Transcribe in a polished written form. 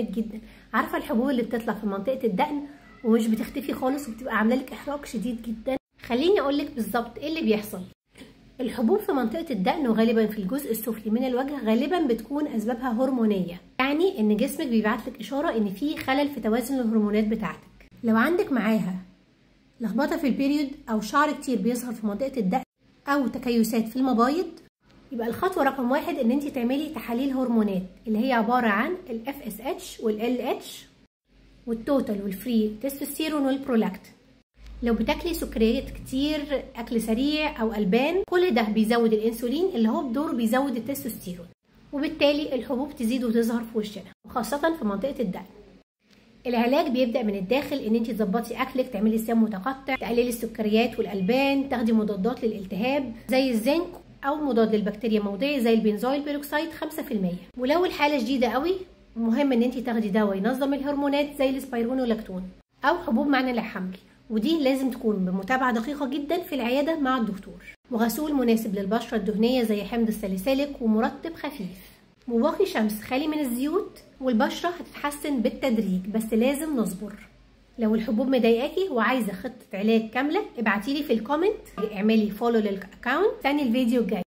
جدا. عارفه الحبوب اللي بتطلع في منطقه الدقن ومش بتختفي خالص وبتبقى عامله لك احراق شديد جدا؟ خليني اقول لك بالظبط ايه اللي بيحصل. الحبوب في منطقه الدقن وغالبا في الجزء السفلي من الوجه غالبا بتكون اسبابها هرمونيه، يعني ان جسمك بيبعت لك اشاره ان في خلل في توازن الهرمونات بتاعتك. لو عندك معاها لخبطه في البيريود او شعر كتير بيظهر في منطقه الدقن او تكيسات في المبايض، يبقى الخطوه رقم 1 ان انت تعملي تحاليل هرمونات اللي هي عباره عن ال FSH وال LH والتوتال والفري تستوستيرون والبرولاكتين. لو بتاكلي سكريات كتير، اكل سريع او البان، كل ده بيزود الانسولين اللي هو بدوره بيزود التستوستيرون، وبالتالي الحبوب تزيد وتظهر في وشنا وخاصه في منطقه الدقن. العلاج بيبدا من الداخل، ان انت تظبطي اكلك، تعملي صيام متقطع، تقللي السكريات والالبان، تاخدي مضادات للالتهاب زي الزنك او مضاد للبكتيريا موضعي زي البنزويل بيروكسيد 5%. ولو الحاله شديده قوي مهم ان انت تاخدي دواء ينظم الهرمونات زي السبايرونولاكتون او حبوب معنى للحمل، ودي لازم تكون بمتابعه دقيقه جدا في العياده مع الدكتور، وغسول مناسب للبشره الدهنيه زي حمض الساليسيليك ومرطب خفيف، وواقي شمس خالي من الزيوت، والبشره هتتحسن بالتدريج بس لازم نصبر. لو الحبوب مضايقاكي وعايزه خطه علاج كامله ابعتيلي في الكومنت، اعملي فولو للاكونت. استني الفيديو الجاي.